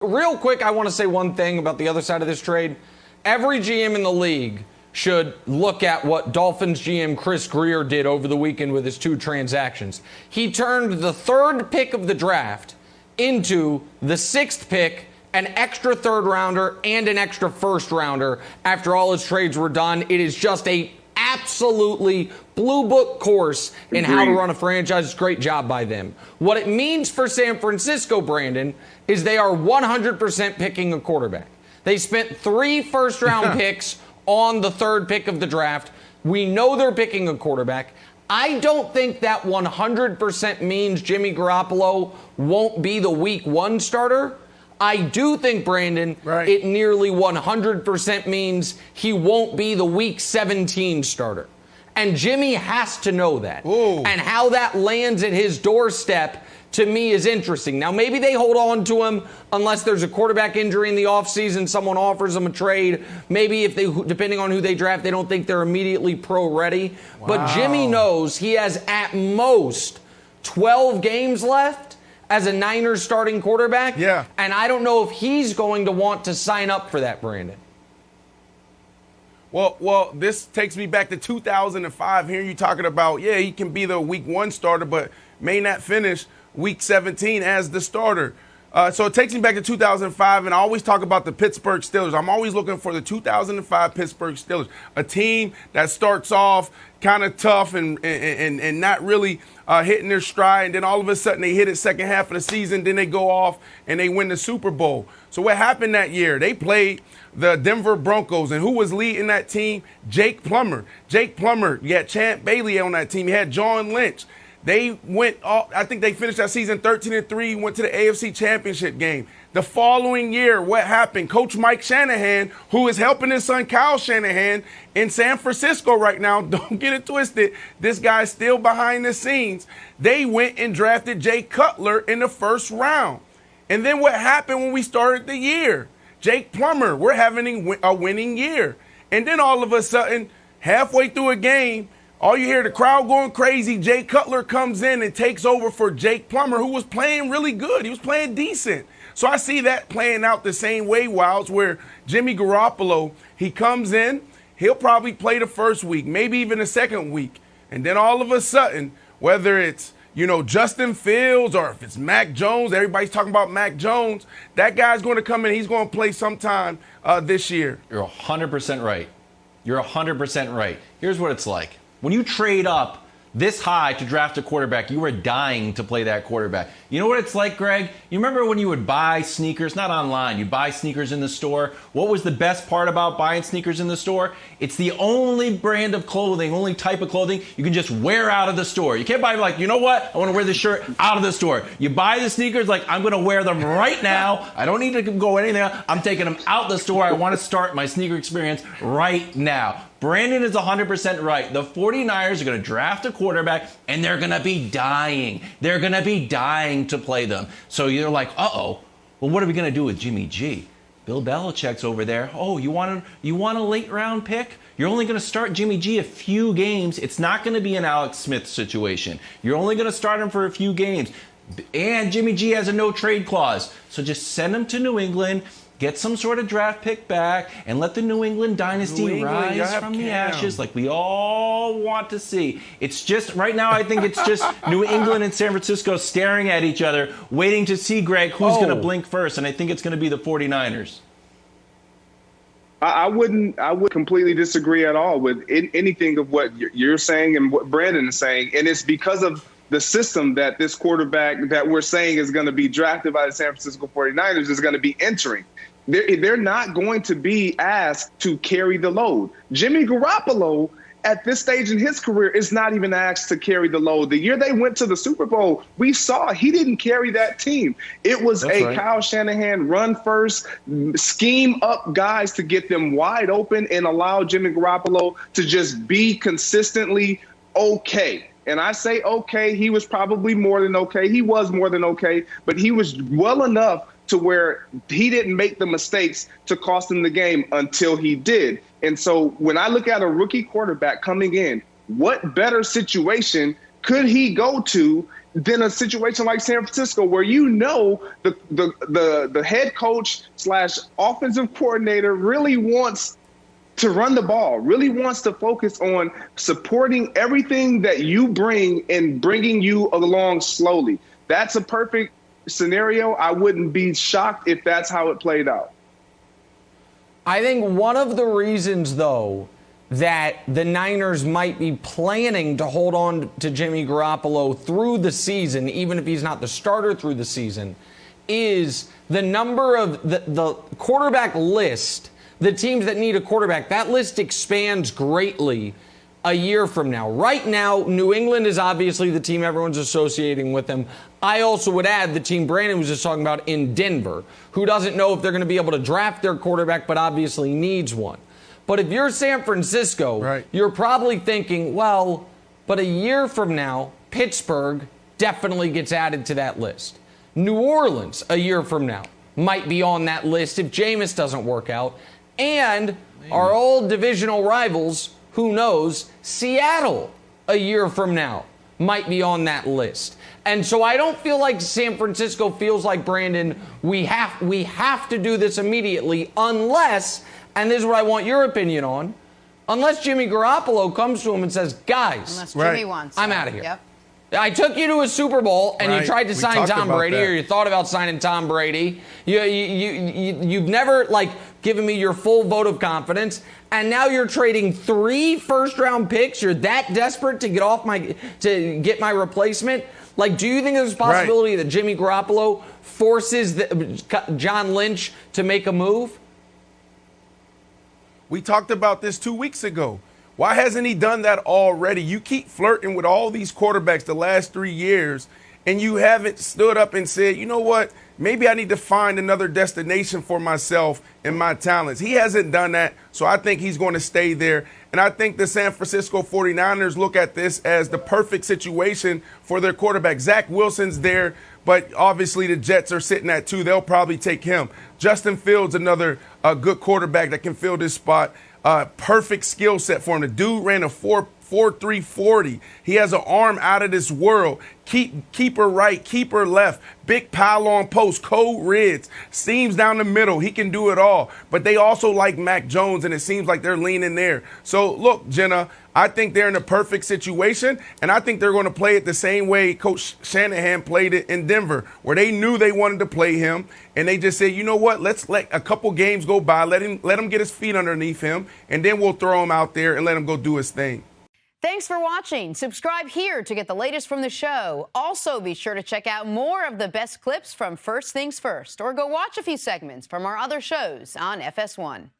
Real quick, I want to say one thing about the other side of this trade. Every GM in the league should look at what Dolphins GM Chris Grier did over the weekend with his 2 transactions. He turned the 3rd pick of the draft into the 6th pick, an extra 3rd rounder, and an extra 1st rounder after all his trades were done. It is just a absolutely blue book course in how to run a franchise. Great job by them. What it means for San Francisco, Brandon, is they are 100% picking a quarterback. They spent 3 first-round picks on the 3rd pick of the draft. We know they're picking a quarterback. I don't think that 100% means Jimmy Garoppolo won't be the week 1 starter. I do think, Brandon, it nearly 100% means he won't be the week 17 starter. And Jimmy has to know that. Ooh. And how that lands at his doorstep, to me, is interesting. Now, maybe they hold on to him unless there's a quarterback injury in the offseason, someone offers them a trade. Maybe if they, depending on who they draft, they don't think they're immediately pro-ready. Wow. But Jimmy knows he has at most 12 games left as a Niners starting quarterback. Yeah. And I don't know if he's going to want to sign up for that, Brandon. Well, this takes me back to 2005. Here you talking about, he can be the week 1 starter, but may not finish week 17 as the starter. So it takes me back to 2005, and I always talk about the Pittsburgh Steelers. I'm always looking for the 2005 Pittsburgh Steelers, a team that starts off kind of tough and not really hitting their stride, and then all of a sudden they hit it second half of the season, then they go off and they win the Super Bowl. So what happened that year? They played the Denver Broncos, and who was leading that team? Jake Plummer. You had Champ Bailey on that team. You had John Lynch. They went off, I think they finished that season 13-3, went to the AFC Championship game. The following year, what happened? Coach Mike Shanahan, who is helping his son Kyle Shanahan in San Francisco right now, don't get it twisted, this guy's still behind the scenes. They went and drafted Jay Cutler in the 1st round. And then what happened when we started the year? Jake Plummer, we're having a winning year. And then all of a sudden, halfway through a game, all you hear the crowd going crazy. Jay Cutler comes in and takes over for Jake Plummer, who was playing really good. He was playing decent. So I see that playing out the same way, Wilds, where Jimmy Garoppolo, he comes in, he'll probably play the 1st week, maybe even the 2nd week. And then all of a sudden, whether it's, Justin Fields or if it's Mac Jones, everybody's talking about Mac Jones, that guy's going to come in, he's going to play sometime this year. You're 100% right. You're 100% right. Here's what it's like. When you trade up this high to draft a quarterback, you are dying to play that quarterback. You know what it's like, Greg? You remember when you would buy sneakers, not online, you buy sneakers in the store? What was the best part about buying sneakers in the store? It's the only brand of clothing, only type of clothing you can just wear out of the store. You can't buy like, you know what? I want to wear this shirt out of the store. You buy the sneakers like, I'm going to wear them right now. I don't need to go anything else. I'm taking them out the store. I want to start my sneaker experience right now. Brandon is 100% right. The 49ers are going to draft a quarterback, and they're going to be dying. They're going to be dying to play them. So you're like, well, what are we going to do with Jimmy G? Bill Belichick's over there. Oh, you want a late-round pick? You're only going to start Jimmy G a few games. It's not going to be an Alex Smith situation. You're only going to start him for a few games. And Jimmy G has a no-trade clause. So just send him to New England, get some sort of draft pick back, and let the New England dynasty rise from the ashes like we all want to see. It's just, right now, I think it's just New England and San Francisco staring at each other, waiting to see, Greg, who's going to blink first, and I think it's going to be the 49ers. I would completely disagree at all with anything of what you're saying and what Brandon is saying, and it's because of the system that this quarterback that we're saying is going to be drafted by the San Francisco 49ers is going to be entering. They're not going to be asked to carry the load. Jimmy Garoppolo, at this stage in his career, is not even asked to carry the load. The year they went to the Super Bowl, we saw he didn't carry that team. It was Kyle Shanahan run first, scheme up guys to get them wide open and allow Jimmy Garoppolo to just be consistently okay. And I say okay, he was probably more than okay. He was more than okay, but he was well enough to where he didn't make the mistakes to cost him the game until he did. And so when I look at a rookie quarterback coming in, what better situation could he go to than a situation like San Francisco, where the head coach / offensive coordinator really wants to run the ball, really wants to focus on supporting everything that you bring and bringing you along slowly. That's a perfect scenario. I wouldn't be shocked if that's how it played out. I think one of the reasons, though, that the Niners might be planning to hold on to Jimmy Garoppolo through the season, even if he's not the starter through the season, is the number of the quarterback list, the teams that need a quarterback. That list expands greatly a year from now. Right now, New England is obviously the team everyone's associating with them. I also would add the team Brandon was just talking about in Denver, who doesn't know if they're going to be able to draft their quarterback, but obviously needs one. But if you're San Francisco, right, you're probably thinking, well, but a year from now, Pittsburgh definitely gets added to that list. New Orleans, a year from now, might be on that list if Jameis doesn't work out. And our old divisional rivals, who knows, Seattle, a year from now, might be on that list. And so I don't feel like San Francisco feels like, Brandon, we have to do this immediately unless, and this is what I want your opinion on, unless Jimmy Garoppolo comes to him and says, guys, unless Jimmy wants I'm out of here. Yep. I took you to a Super Bowl and you tried to sign Tom Brady, or you thought about signing Tom Brady. You've never given me your full vote of confidence, and now you're trading 3 first-round picks. You're that desperate to get my replacement. Do you think there's a possibility that Jimmy Garoppolo forces John Lynch to make a move? We talked about this 2 weeks ago. Why hasn't he done that already? You keep flirting with all these quarterbacks the last 3 years, and you haven't stood up and said, you know what, maybe I need to find another destination for myself and my talents. He hasn't done that, so I think he's going to stay there. And I think the San Francisco 49ers look at this as the perfect situation for their quarterback. Zach Wilson's there, but obviously the Jets are sitting at 2. They'll probably take him. Justin Fields, another good quarterback that can fill this spot. Perfect skill set for him. The dude ran a 4.43 40. He has an arm out of this world. Keeper right, keeper left, big pylon post, cold rids, seams down the middle. He can do it all. But they also like Mac Jones, and it seems like they're leaning there. So, look, Jenna, I think they're in a perfect situation, and I think they're going to play it the same way Coach Shanahan played it in Denver, where they knew they wanted to play him, and they just said, you know what, let's let a couple games go by, let him get his feet underneath him, and then we'll throw him out there and let him go do his thing. Thanks for watching. Subscribe here to get the latest from the show. Also, be sure to check out more of the best clips from First Things First, or go watch a few segments from our other shows on FS1.